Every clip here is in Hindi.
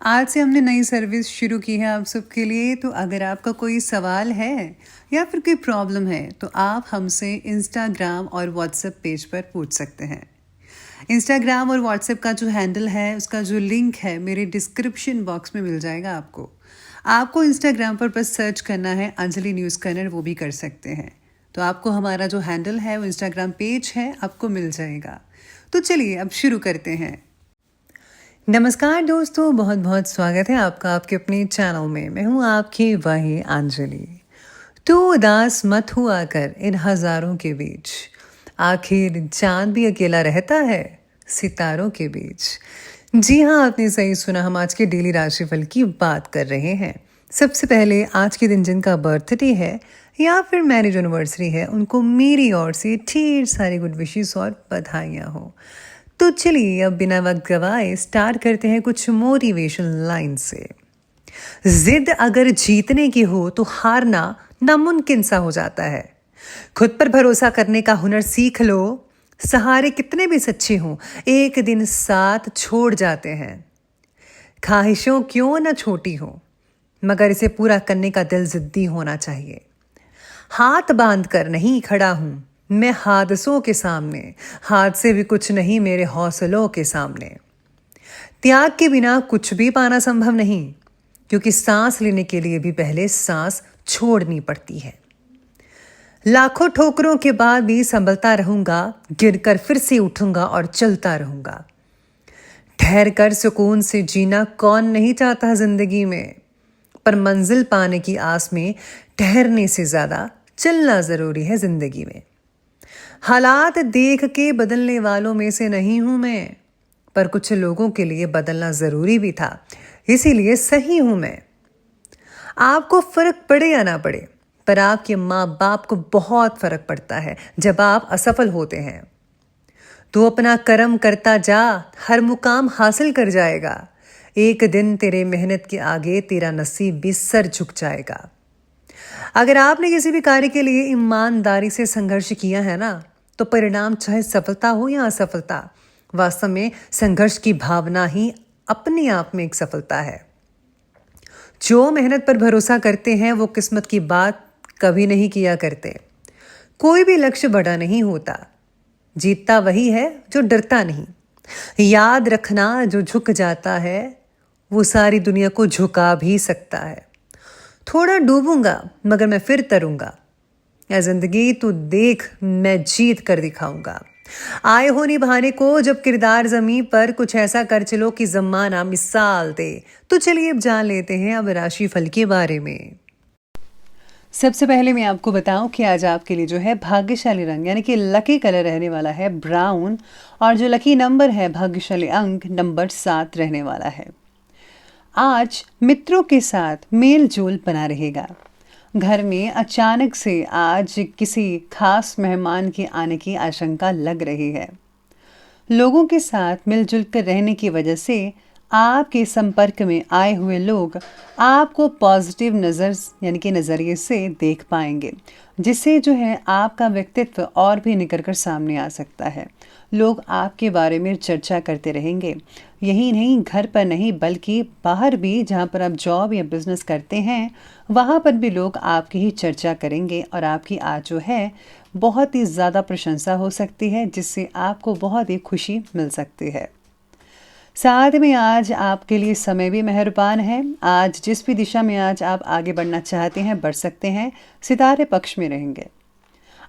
आज से हमने नई सर्विस शुरू की है आप सबके लिए। तो अगर आपका कोई सवाल है या फिर कोई प्रॉब्लम है तो आप हमसे इंस्टाग्राम और व्हाट्सएप पेज पर पूछ सकते हैं। इंस्टाग्राम और व्हाट्सएप का जो हैंडल है उसका जो लिंक है मेरे डिस्क्रिप्शन बॉक्स में मिल जाएगा आपको। आपको इंस्टाग्राम पर बस सर्च करना है अंजलि न्यूज़ कन्नड़, वो भी कर सकते हैं। तो आपको हमारा जो हैंडल है वो इंस्टाग्राम पेज है आपको मिल जाएगा। तो चलिए अब शुरू करते हैं। नमस्कार दोस्तों, बहुत बहुत स्वागत है आपका आपके अपने चैनल में। मैं हूँ आपकी वही अंजलि। तू उदास मत हुआ कर इन हजारों के बीच, आखिर चांद भी अकेला रहता है सितारों के बीच। जी हाँ, आपने सही सुना, हम आज के डेली राशिफल की बात कर रहे हैं। सबसे पहले आज के दिन जिनका बर्थडे है या फिर मैरिज एनिवर्सरी है उनको मेरी ओर से ढेर सारी गुड विशेस और बधाइयाँ हो। तो चलिए अब बिना वक्त गवाए स्टार्ट करते हैं कुछ मोटिवेशन लाइन से। जिद अगर जीतने की हो तो हारना नामुमकिन सा हो जाता है। खुद पर भरोसा करने का हुनर सीख लो। सहारे कितने भी सच्चे हों एक दिन साथ छोड़ जाते हैं। ख्वाहिशों क्यों न छोटी हो मगर इसे पूरा करने का दिल जिद्दी होना चाहिए। हाथ बांध कर नहीं खड़ा हूं मैं हादसों के सामने, हादसे भी कुछ नहीं मेरे हौसलों के सामने। त्याग के बिना कुछ भी पाना संभव नहीं, क्योंकि सांस लेने के लिए भी पहले सांस छोड़नी पड़ती है। लाखों ठोकरों के बाद भी संभलता रहूंगा, गिरकर फिर से उठूंगा और चलता रहूंगा। ठहर कर सुकून से जीना कौन नहीं चाहता जिंदगी में, पर मंजिल पाने की आस में ठहरने से ज्यादा चलना जरूरी है जिंदगी में। हालात देख के बदलने वालों में से नहीं हूं मैं, पर कुछ लोगों के लिए बदलना जरूरी भी था, इसीलिए सही हूं मैं। आपको फर्क पड़े या ना पड़े, पर आपके माँ बाप को बहुत फर्क पड़ता है जब आप असफल होते हैं। तू अपना कर्म करता जा, हर मुकाम हासिल कर जाएगा। एक दिन तेरे मेहनत के आगे तेरा नसीब भी सर झुक जाएगा। अगर आपने किसी भी कार्य के लिए ईमानदारी से संघर्ष किया है ना, तो परिणाम चाहे सफलता हो या असफलता, वास्तव में संघर्ष की भावना ही अपने आप में एक सफलता है। जो मेहनत पर भरोसा करते हैं वो किस्मत की बात कभी नहीं किया करते। कोई भी लक्ष्य बड़ा नहीं होता, जीतता वही है जो डरता नहीं। याद रखना, जो झुक जाता है वो सारी दुनिया को झुका भी सकता है। थोड़ा डूबूंगा मगर मैं फिर तरूंगा। या जिंदगी तू देख मैं जीत कर दिखाऊंगा। आए हो निभाने को जब किरदार जमीन पर, कुछ ऐसा कर चलो कि जमाना मिसाल दे। तो चलिए अब जान लेते हैं अब राशिफल के बारे में। सबसे पहले मैं आपको बताऊं कि आज आपके लिए जो है भाग्यशाली रंग यानी कि लकी कलर रहने वाला है ब्राउन, और जो लकी नंबर है भाग्यशाली अंक नंबर 7 रहने वाला है। आज मित्रों के साथ मेल जोल बना रहेगा। घर में अचानक से आज किसी खास मेहमान के आने की आशंका लग रही है। लोगों के साथ मिलजुल कर रहने की वजह से आपके संपर्क में आए हुए लोग आपको पॉजिटिव नज़रिए से देख पाएंगे, जिससे जो है आपका व्यक्तित्व और भी निखर कर सामने आ सकता है। लोग आपके बारे में चर्चा करते रहेंगे। यही नहीं, घर पर नहीं बल्कि बाहर भी, जहाँ पर आप जॉब या बिजनेस करते हैं वहाँ पर भी लोग आपकी ही चर्चा करेंगे और आपकी आज जो है बहुत ही ज़्यादा प्रशंसा हो सकती है, जिससे आपको बहुत ही खुशी मिल सकती है। साथ में आज आपके लिए समय भी मेहरबान है। आज जिस भी दिशा में आज आप आगे बढ़ना चाहते हैं बढ़ सकते हैं, सितारे पक्ष में रहेंगे।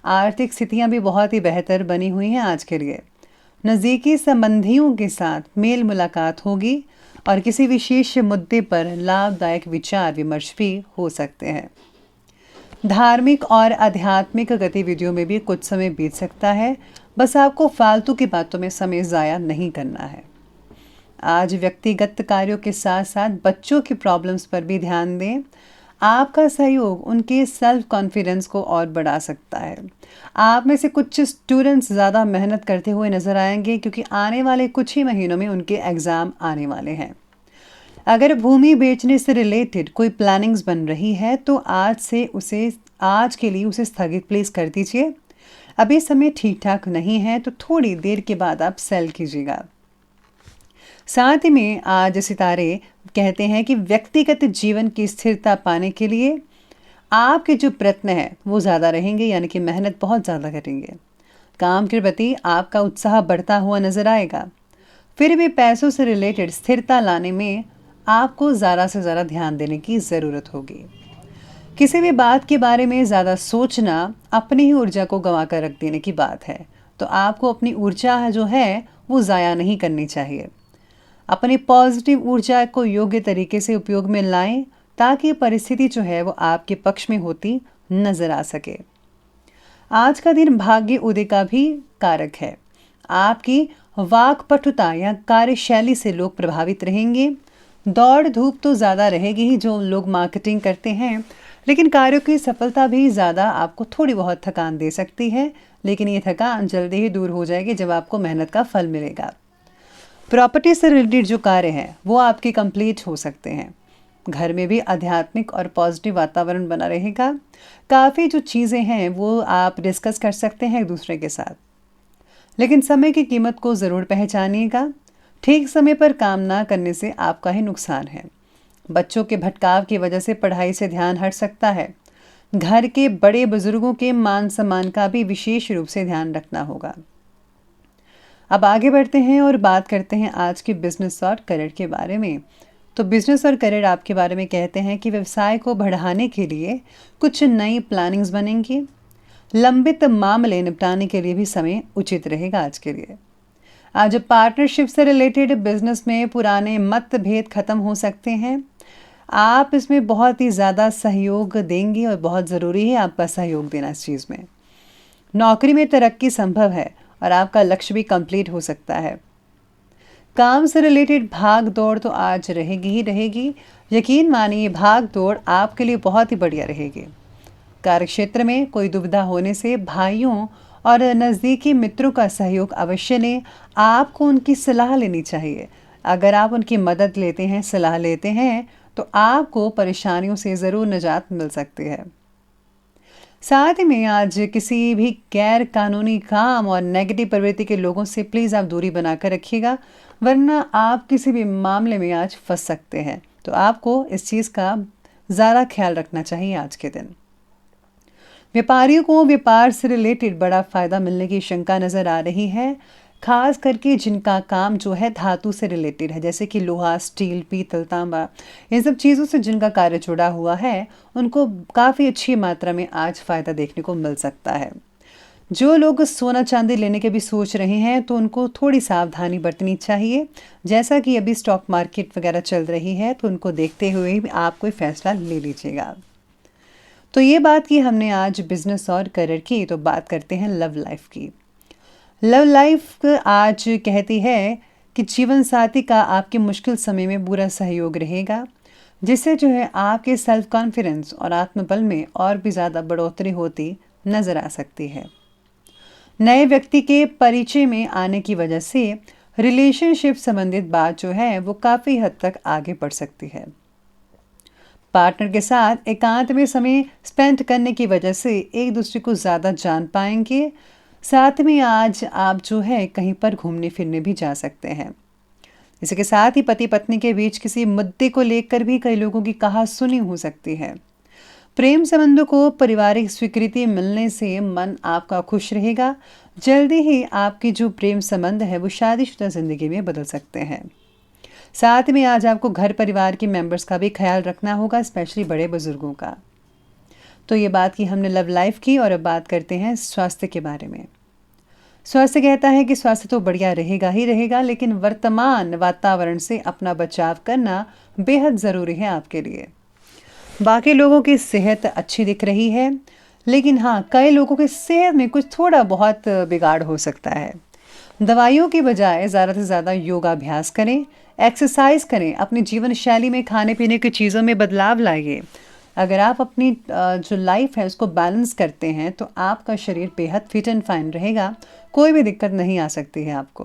आर्थिक स्थितियां भी बहुत ही बेहतर बनी हुई हैं आज के लिए। नज़दीकी संबंधियों के साथ मेल मुलाकात होगी और किसी विशेष मुद्दे पर लाभदायक विचार विमर्श भी हो सकते हैं। धार्मिक और आध्यात्मिक गतिविधियों में भी कुछ समय बीत सकता है, बस आपको फालतू की बातों में समय ज़ाया नहीं करना है। आज व्यक्तिगत कार्यों के साथ साथ बच्चों की प्रॉब्लम्स पर भी ध्यान दें। आपका सहयोग उनके सेल्फ कॉन्फिडेंस को और बढ़ा सकता है। आप में से कुछ स्टूडेंट्स ज़्यादा मेहनत करते हुए नजर आएंगे, क्योंकि आने वाले कुछ ही महीनों में उनके एग्ज़ाम आने वाले हैं। अगर भूमि बेचने से रिलेटेड कोई प्लानिंग्स बन रही है तो आज के लिए उसे स्थगित प्लीज कर दीजिए। अभी समय ठीक ठाक नहीं है तो थोड़ी देर के बाद आप सेल कीजिएगा। साथ ही में आज सितारे कहते हैं कि व्यक्तिगत जीवन की स्थिरता पाने के लिए आपके जो प्रयत्न हैं वो ज़्यादा रहेंगे, यानी कि मेहनत बहुत ज़्यादा करेंगे। काम के प्रति आपका उत्साह बढ़ता हुआ नजर आएगा। फिर भी पैसों से रिलेटेड स्थिरता लाने में आपको ज़्यादा से ज़्यादा ध्यान देने की ज़रूरत होगी। किसी भी बात के बारे में ज़्यादा सोचना अपनी ही ऊर्जा को गंवा कर रख देने की बात है। तो आपको अपनी ऊर्जा जो है वो ज़ाया नहीं करनी चाहिए। अपनी पॉजिटिव ऊर्जा को योग्य तरीके से उपयोग में लाएं ताकि परिस्थिति जो है वो आपके पक्ष में होती नजर आ सके। आज का दिन भाग्य उदय का भी कारक है। आपकी वाक्पटुता या कार्यशैली से लोग प्रभावित रहेंगे। दौड़ धूप तो ज़्यादा रहेगी ही जो लोग मार्केटिंग करते हैं, लेकिन कार्यों की सफलता भी ज़्यादा आपको थोड़ी बहुत थकान दे सकती है, लेकिन ये थकान जल्दी ही दूर हो जाएगी जब आपको मेहनत का फल मिलेगा। प्रॉपर्टी से रिलेटेड जो कार्य हैं वो आपके कंप्लीट हो सकते हैं। घर में भी आध्यात्मिक और पॉजिटिव वातावरण बना रहेगा। काफ़ी जो चीज़ें हैं वो आप डिस्कस कर सकते हैं एक दूसरे के साथ, लेकिन समय की कीमत को ज़रूर पहचानिएगा। ठीक समय पर काम ना करने से आपका ही नुकसान है। बच्चों के भटकाव की वजह से पढ़ाई से ध्यान हट सकता है। घर के बड़े बुजुर्गों के मान सम्मान का भी विशेष रूप से ध्यान रखना होगा। अब आगे बढ़ते हैं और बात करते हैं आज के बिजनेस और करियर के बारे में। तो बिजनेस और करियर आपके बारे में कहते हैं कि व्यवसाय को बढ़ाने के लिए कुछ नई प्लानिंग्स बनेंगी। लंबित मामले निपटाने के लिए भी समय उचित रहेगा आज के लिए। आज पार्टनरशिप से रिलेटेड बिजनेस में पुराने मतभेद खत्म हो सकते हैं। आप इसमें बहुत ही ज़्यादा सहयोग देंगे और बहुत ज़रूरी है आपका सहयोग देना इस चीज़ में। नौकरी में तरक्की संभव है और आपका लक्ष्य भी कंप्लीट हो सकता है। काम से रिलेटेड भाग दौड़ तो आज रहेगी ही रहेगी। यकीन मानिए भाग दौड़ आपके लिए बहुत ही बढ़िया रहेगी। कार्यक्षेत्र में कोई दुविधा होने से भाइयों और नज़दीकी मित्रों का सहयोग अवश्य लें। आपको उनकी सलाह लेनी चाहिए। अगर आप उनकी मदद लेते हैं, सलाह लेते हैं, तो आपको परेशानियों से ज़रूर निजात मिल सकती है। साथ ही में आज किसी भी गैर कानूनी काम और नेगेटिव प्रवृत्ति के लोगों से प्लीज़ आप दूरी बनाकर रखिएगा, वरना आप किसी भी मामले में आज फंस सकते हैं। तो आपको इस चीज़ का ज़्यादा ख्याल रखना चाहिए आज के दिन। व्यापारियों को व्यापार से रिलेटेड बड़ा फायदा मिलने की शंका नज़र आ रही है, खास करके जिनका काम जो है धातु से रिलेटेड है, जैसे कि लोहा, स्टील, पीतल, तांबा, इन सब चीज़ों से जिनका कार्य जुड़ा हुआ है उनको काफ़ी अच्छी मात्रा में आज फ़ायदा देखने को मिल सकता है। जो लोग सोना चांदी लेने के भी सोच रहे हैं तो उनको थोड़ी सावधानी बरतनी चाहिए। जैसा कि अभी स्टॉक मार्केट वगैरह चल रही है तो उनको देखते हुए भी आप कोई फैसला ले लीजिएगा। तो ये बात की हमने आज बिजनेस और करियर की, तो बात करते हैं लव लाइफ की। लव लाइफ आज कहती है कि जीवन साथी का आपके मुश्किल समय में पूरा सहयोग रहेगा, जिससे जो है आपके सेल्फ कॉन्फिडेंस और आत्मबल में और भी ज़्यादा बढ़ोतरी होती नज़र आ सकती है। नए व्यक्ति के परिचय में आने की वजह से रिलेशनशिप संबंधित बात जो है वो काफ़ी हद तक आगे बढ़ सकती है। पार्टनर के साथ एकांत में समय स्पेंड करने की वजह से एक दूसरे को ज़्यादा जान पाएंगे। साथ में आज आप जो है कहीं पर घूमने फिरने भी जा सकते हैं। इसके साथ ही पति पत्नी के बीच किसी मुद्दे को लेकर भी कई लोगों की कहासुनी हो सकती है। प्रेम संबंधों को पारिवारिक स्वीकृति मिलने से मन आपका खुश रहेगा। जल्दी ही आपकी जो प्रेम संबंध है वो शादीशुदा जिंदगी में बदल सकते हैं। साथ में आज आपको घर परिवार के मेंबर्स का भी ख्याल रखना होगा, स्पेशली बड़े बुजुर्गों का। तो ये बात की हमने लव लाइफ की, और अब बात करते हैं स्वास्थ्य के बारे में। स्वास्थ्य कहता है कि स्वास्थ्य तो बढ़िया रहेगा ही रहेगा, लेकिन वर्तमान वातावरण से अपना बचाव करना बेहद ज़रूरी है आपके लिए। बाकी लोगों की सेहत अच्छी दिख रही है, लेकिन हाँ, कई लोगों की सेहत में कुछ थोड़ा बहुत बिगाड़ हो सकता है। दवाइयों की बजाय ज़्यादा से ज़्यादा योगाभ्यास करें, एक्सरसाइज करें, अपनी जीवन शैली में खाने पीने की चीज़ों में बदलाव लाइए। अगर आप अपनी जो लाइफ है उसको बैलेंस करते हैं तो आपका शरीर बेहद फिट एंड फाइन रहेगा, कोई भी दिक्कत नहीं आ सकती है आपको।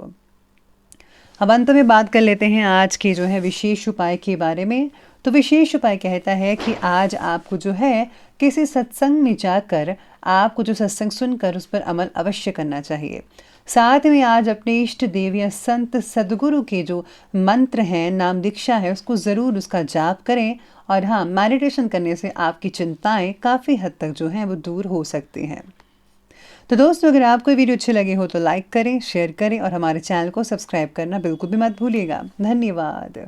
अब अंत में बात कर लेते हैं आज के जो है विशेष उपाय के बारे में। तो विशेष उपाय कहता है कि आज आपको जो है किसी सत्संग में जाकर आपको जो सत्संग सुनकर उस पर अमल अवश्य करना चाहिए। साथ में आज अपने इष्ट देव या संत सदगुरु के जो मंत्र हैं, नाम दीक्षा है, उसको ज़रूर उसका जाप करें। और हाँ, मेडिटेशन करने से आपकी चिंताएं काफ़ी हद तक जो हैं वो दूर हो सकती हैं। तो दोस्तों, अगर आपको वीडियो अच्छे लगे हो तो लाइक करें, शेयर करें और हमारे चैनल को सब्सक्राइब करना बिल्कुल भी मत भूलिएगा। धन्यवाद।